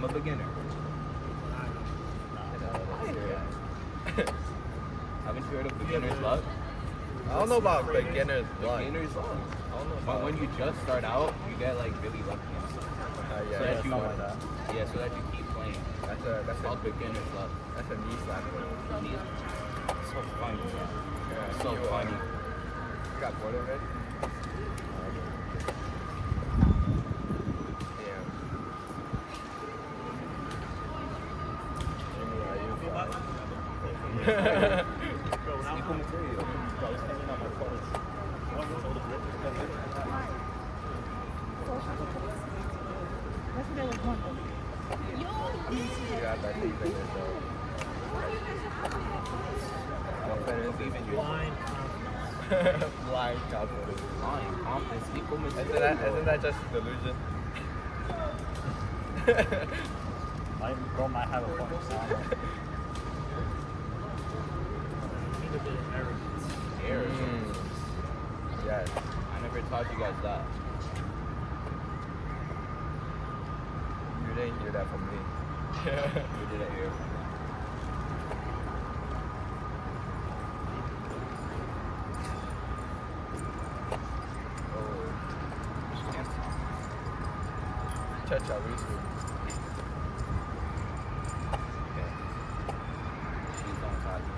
I'm a beginner. Haven't you heard of beginner's luck? I don't know about beginner's luck. Beginner's luck. I don't know But about when you just start out, you get like really lucky and stuff. yeah, so that that's you, not like that. Yeah, so that you keep playing. That's It's called beginner's luck. That's a knee slapper. So funny, bro. Yeah, So you, funny. You got bored already? Damn. Jimmy, are you fine? Equal material. That's what I was wondering. You got that deep in yourself. Confidence Even is your blind confidence. blind confidence, equal material. Isn't that just delusion? My bro might have a point. Arrogance. Yes. I never taught you guys that. You didn't hear that from me. You did it here. Cha-cha, we Please don't touch me.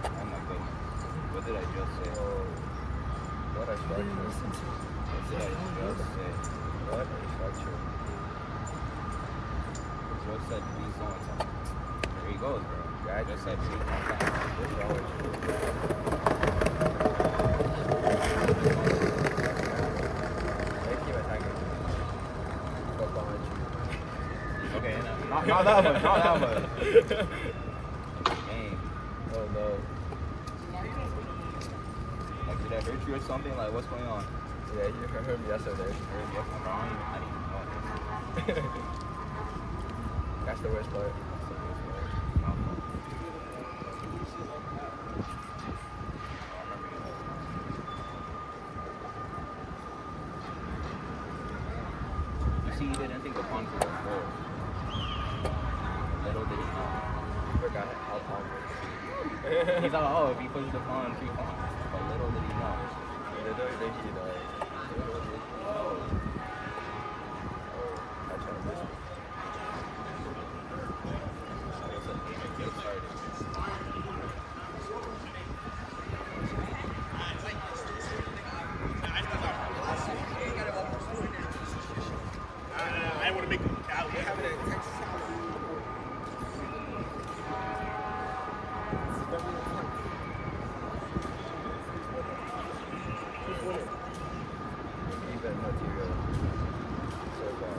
Oh my goodness. What did I just say? Oh, what a structure. What did I just say? What a structure. Just said please don't touch me. There he goes, bro. Yeah, I Just said please don't touch me. What's wrong with you? They keep attacking me. Go behind you. Okay, not that much, not that much. Dang. Oh no. Like, did I hurt you or something? Like, what's going on? Yeah, you heard me yesterday. I didn't even know. That's the worst part. You see, he didn't think the pawn could go forward. Little did he know. Forgot how Tom He's like, oh, if he pushes the pawn, 3 pawns. But little did he know. Little did he know. Little did he know. Oh, I tried to miss it. What's up, game? It just started. I want to make a out. Even material. So far.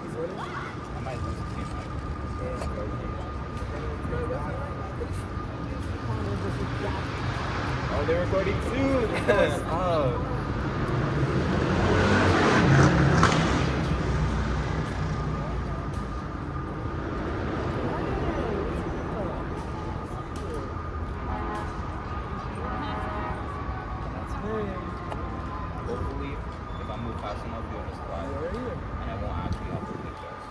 I might lose the game. Oh, they're recording too. Yes. Oh. Hopefully, if I move fast enough, you'll just slide. And I won't actually have to pick this.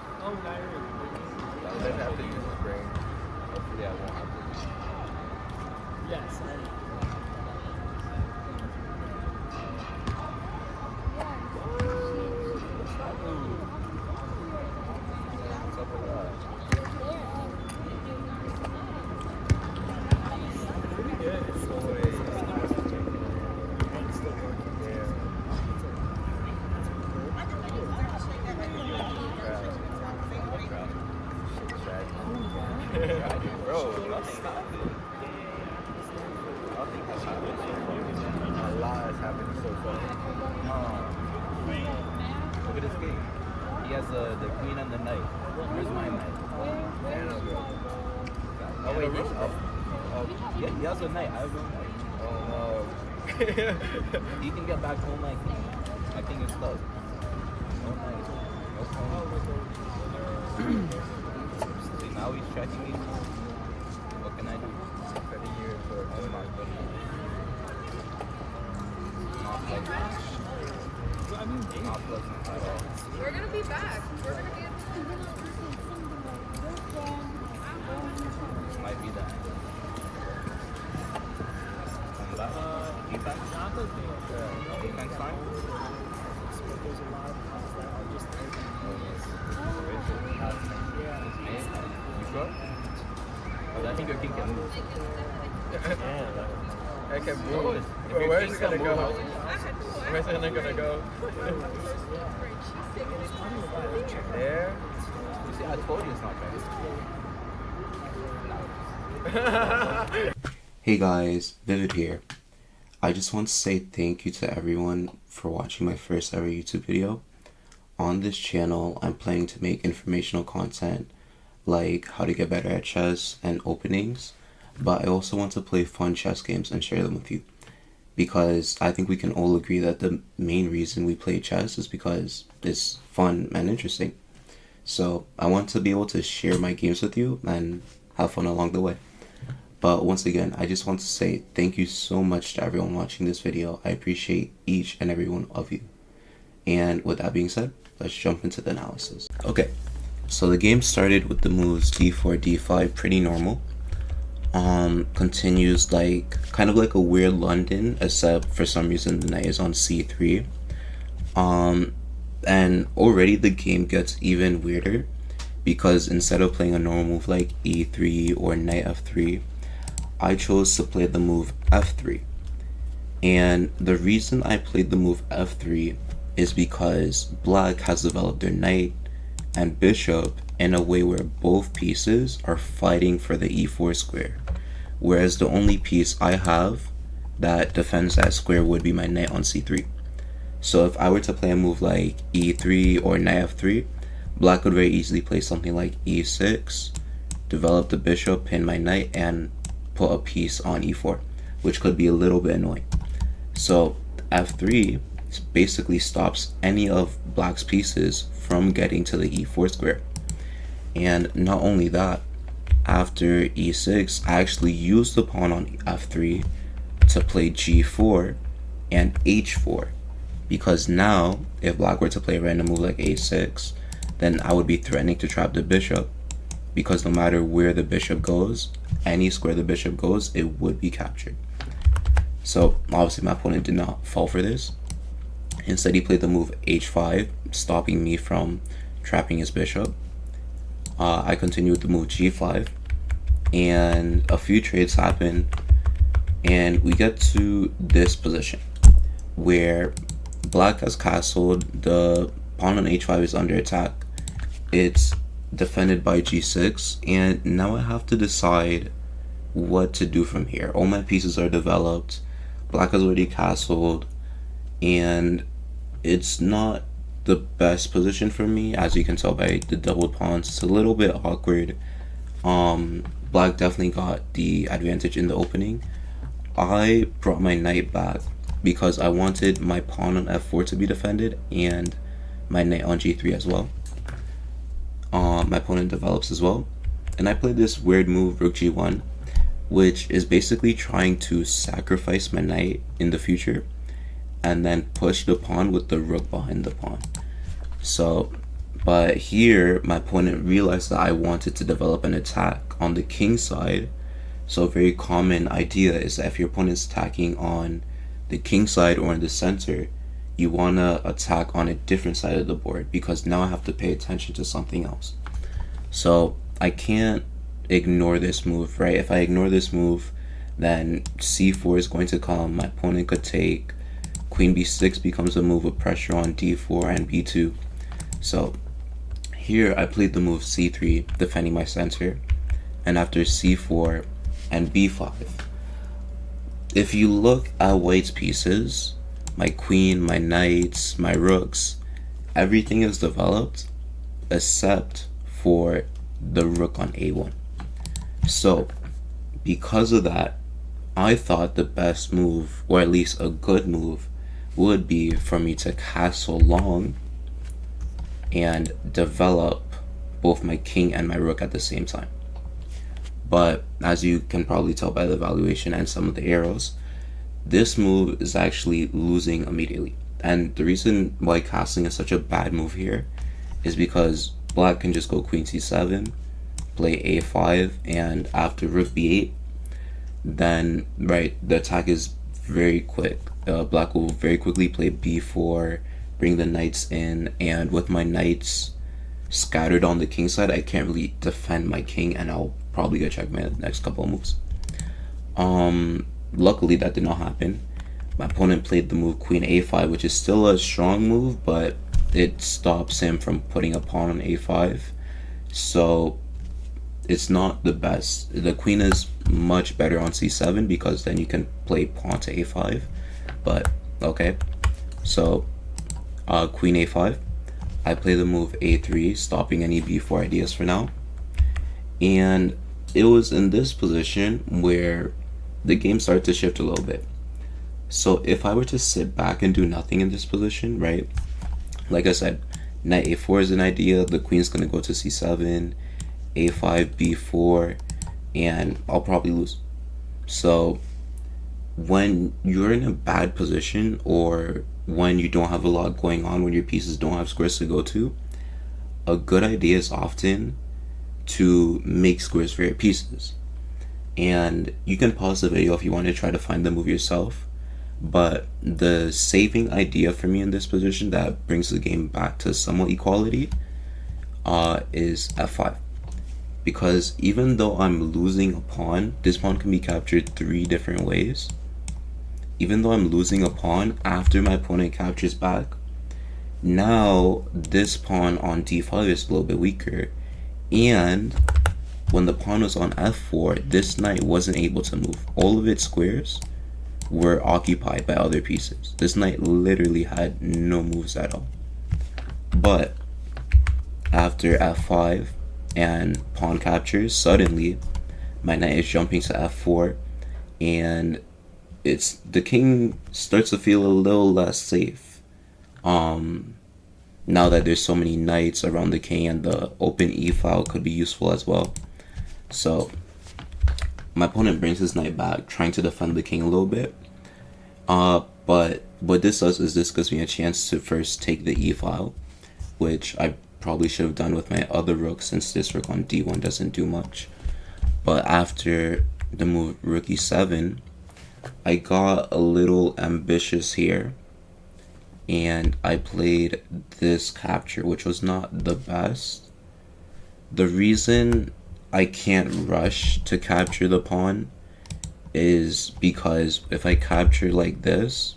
You didn't have to use his brain. Hopefully, I won't have to. Yes. What's up with that? Bro, nothing happened. Nothing has happened so far. A lot has happened so far. Look at this game. He has the queen and the knight. Where's my knight? And a girl. Oh wait, he's up. Yeah, he has a knight. I have a knight. Oh no. He can get back home like my king is stuck. No knight. No pawn. See, now he's checking me. What can I do? Pretty years for Oh my goodness. Not pleasant. Not pleasant at all. We're gonna be back. We're gonna be. Defense time? You sure? But I think your king can move. I can Oh, move. if But your where's king it gonna can go? move, Where's it gonna go? There? you see, I told you it's not fair. Hey guys, Vivid here. I just want to say thank you to everyone for watching my first ever YouTube video. On this channel, I'm planning to make informational content like how to get better at chess and openings, but I also want to play fun chess games and share them with you. Because I think we can all agree that the main reason we play chess is because it's fun and interesting. So I want to be able to share my games with you and have fun along the way. But once again, I just want to say thank you so much to everyone watching this video. I appreciate each and every one of you. And with that being said, let's jump into the analysis. Okay, so the game started with the moves d4, d5, pretty normal. Continues like kind of like a weird London, except for some reason the knight is on c3. And already the game gets even weirder because instead of playing a normal move like e3 or knight f3, I chose to play the move f3. And the reason I played the move f3 is because black has developed their knight and bishop in a way where both pieces are fighting for the e4 square, whereas the only piece I have that defends that square would be my knight on c3. So if I were to play a move like e3 or knight f3, black could very easily play something like e6, develop the bishop, pin my knight, and put a piece on e4, which could be a little bit annoying. So f3 basically stops any of black's pieces from getting to the e4 square. And not only that, after e6, I actually used the pawn on f3 to play g4 and h4, because now if black were to play a random move like a6, then I would be threatening to trap the bishop, because no matter where the bishop goes, any square the bishop goes, it would be captured. So obviously my opponent did not fall for this. Instead he played the move h5, stopping me from trapping his bishop. I continued with the move g5, and a few trades happen, and we get to this position where black has castled, the pawn on h5 is under attack, it's defended by g6, and now I have to decide what to do from here. All my pieces are developed, black has already castled, and it's not the best position for me. As you can tell by the doubled pawns, it's a little bit awkward. Black definitely got the advantage in the opening. I brought my knight back because I wanted my pawn on f4 to be defended and my knight on g3 as well. My opponent develops as well, and I played this weird move rook g1, which is basically trying to sacrifice my knight in the future and then push the pawn with the rook behind the pawn. So, but here my opponent realized that I wanted to develop an attack on the king side. So a very common idea is that if your opponent's attacking on the king side or in the center, you want to attack on a different side of the board, because now I have to pay attention to something else. So I can't ignore this move, right? If I ignore this move, then c4 is going to come, my opponent could take, queen b6 becomes a move of pressure on d4 and b2. So here I played the move c3, defending my center, and after c4 and b5, if you look at white's pieces, my queen, my knights, my rooks, everything is developed except for the rook on a1. So because of that, I thought the best move, or at least a good move, would be for me to castle long and develop both my king and my rook at the same time. But as you can probably tell by the valuation and some of the arrows, this move is actually losing immediately. And the reason why castling is such a bad move here is because black can just go queen c7, play a5, and after rook b8, then right, the attack is very quick. black will very quickly play b4, bring the knights in, and with my knights scattered on the king side, I can't really defend my king, and I'll probably get checkmate the next couple of moves. Luckily that did not happen. My opponent played the move queen a5, which is still a strong move, but it stops him from putting a pawn on a5, so it's not the best. The queen is much better on c7 because then you can play pawn to a5, but okay. So queen a5, I play the move a3, stopping any b4 ideas for now, and it was in this position where the game started to shift a little bit. So if I were to sit back and do nothing in this position, right, like I said, knight a4 is an idea, the queen's gonna go to c7, a5, b4, and I'll probably lose. So when you're in a bad position, or when you don't have a lot going on, when your pieces don't have squares to go to, a good idea is often to make squares for your pieces. And you can pause the video if you want to try to find the move yourself, but the saving idea for me in this position that brings the game back to somewhat equality is f5. Because even though I'm losing a pawn, this pawn can be captured 3 different ways. Even though I'm losing a pawn, after my opponent captures back, now this pawn on d5 is a little bit weaker, and when the pawn was on f4, this knight wasn't able to move. All of its squares were occupied by other pieces. This knight literally had no moves at all. But after f5 and pawn captures, suddenly my knight is jumping to f4, and the king starts to feel a little less safe. Now that there's so many knights around the king, and the open e file could be useful as well. So my opponent brings his knight back, trying to defend the king a little bit. But what this does is this gives me a chance to first take the e file, which I probably should have done with my other rook, since this rook on d1 doesn't do much. But after the move rook e7, I got a little ambitious here, and I played this capture, which was not the best. The reason I can't rush to capture the pawn is because if I capture like this,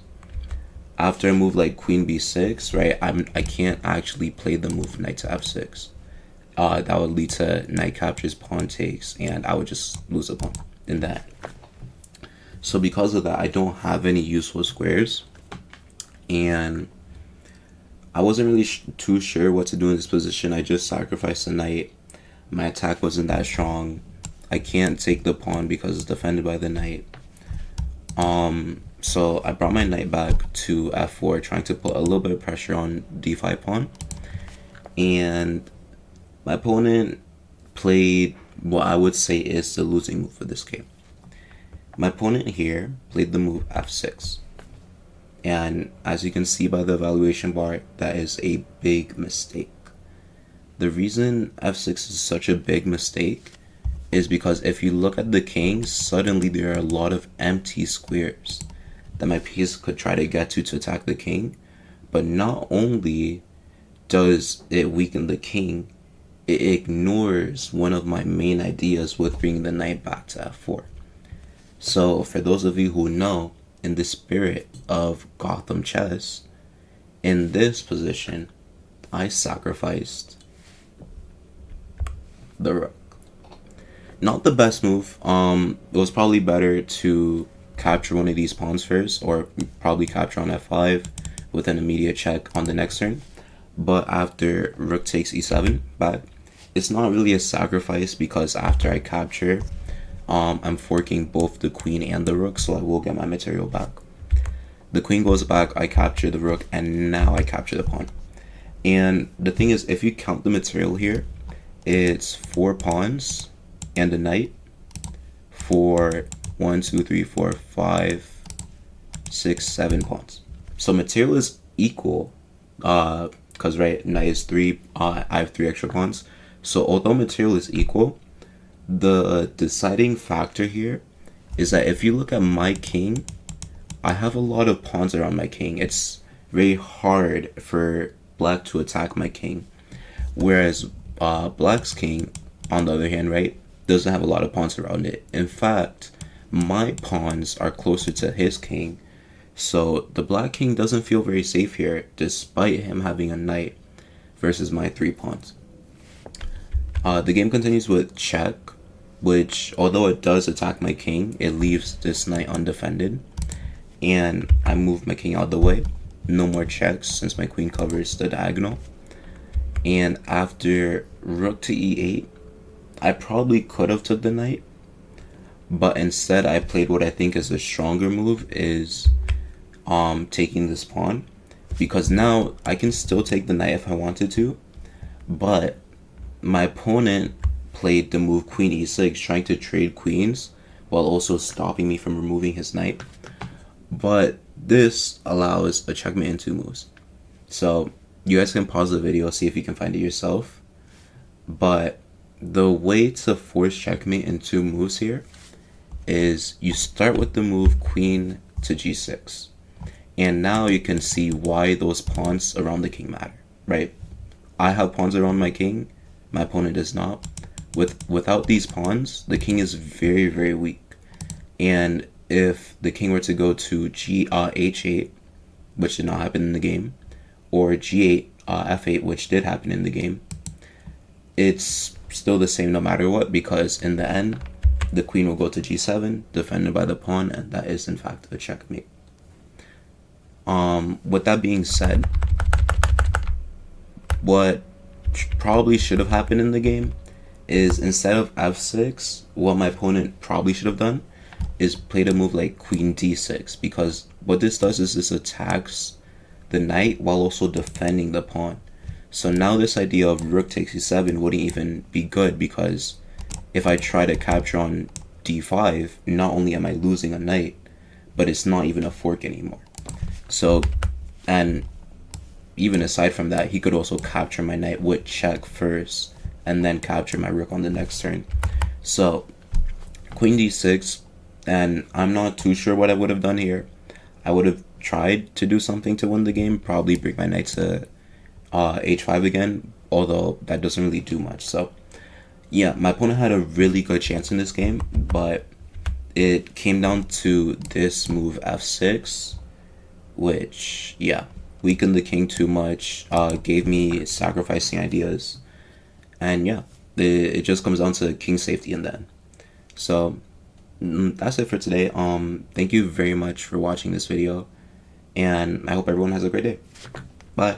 after a move like queen b6, right, I can't actually play the move knight to f6. That would lead to knight captures, pawn takes, and I would just lose a pawn in that. So because of that, I don't have any useful squares, and I wasn't really too sure what to do in this position. I just sacrificed the knight. My attack wasn't that strong. I can't take the pawn because it's defended by the knight. So I brought my knight back to f4, trying to put a little bit of pressure on d5 pawn. And my opponent played what I would say is the losing move for this game. My opponent here played the move f6. And as you can see by the evaluation bar, that is a big mistake. The reason f6 is such a big mistake is because if you look at the king, suddenly there are a lot of empty squares that my piece could try to get to attack the king. But not only does it weaken the king, it ignores one of my main ideas with bringing the knight back to f4. So for those of you who know, in the spirit of Gotham chess, in this position, I sacrificed the rook. Not the best move. It was probably better to capture one of these pawns first, or probably capture on f5 with an immediate check on the next turn. But after rook takes e7 back, it's not really a sacrifice, because after I capture, I'm forking both the queen and the rook, so I will get my material back. The queen goes back, I capture the rook, and now I capture the pawn. And the thing is, if you count the material here, it's 4 pawns and a knight for 1, 2, 3, 4, 5, 6, 7 pawns. So material is equal, because right, knight is 3, I have 3 extra pawns. So although material is equal, the deciding factor here is that if you look at my king, I have a lot of pawns around my king. It's very hard for black to attack my king. Whereas black's king, on the other hand, right, doesn't have a lot of pawns around it. In fact, my pawns are closer to his king. So the black king doesn't feel very safe here, despite him having a knight versus my 3 pawns. The game continues with check, which, although it does attack my king, it leaves this knight undefended. And I move my king out of the way. No more checks since my queen covers the diagonal. And after rook to e8, I probably could have took the knight, but instead I played what I think is a stronger move, is taking this pawn, because now I can still take the knight if I wanted to, but my opponent played the move queen e6, trying to trade queens while also stopping me from removing his knight. But this allows a checkmate in 2 moves. So you guys can pause the video, see if you can find it yourself. But the way to force checkmate in 2 moves here is you start with the move queen to g6. And now you can see why those pawns around the king matter, right? I have pawns around my king, my opponent does not. Without these pawns, the king is very, very weak. And if the king were to go to h8, which did not happen in the game, or g8, f8, which did happen in the game, it's still the same no matter what, because in the end, the queen will go to g7, defended by the pawn, and that is in fact a checkmate. With that being said, what probably should have happened in the game is, instead of f6, what my opponent probably should have done is played a move like queen d6, because what this does is this attacks the knight while also defending the pawn. So now this idea of rook takes e7 wouldn't even be good, because if I try to capture on d5, not only am I losing a knight, but it's not even a fork anymore. So, and even aside from that, he could also capture my knight with check first, and then capture my rook on the next turn. So, queen d6, and I'm not too sure what I would have done here. I would have tried to do something to win the game, probably bring my knight to h5 again, although that doesn't really do much. So, yeah, my opponent had a really good chance in this game, but it came down to this move f6, which, yeah, weakened the king too much, gave me sacrificing ideas, and yeah, it just comes down to king safety in the end. So that's it for today. Thank you very much for watching this video, and I hope everyone has a great day. Bye.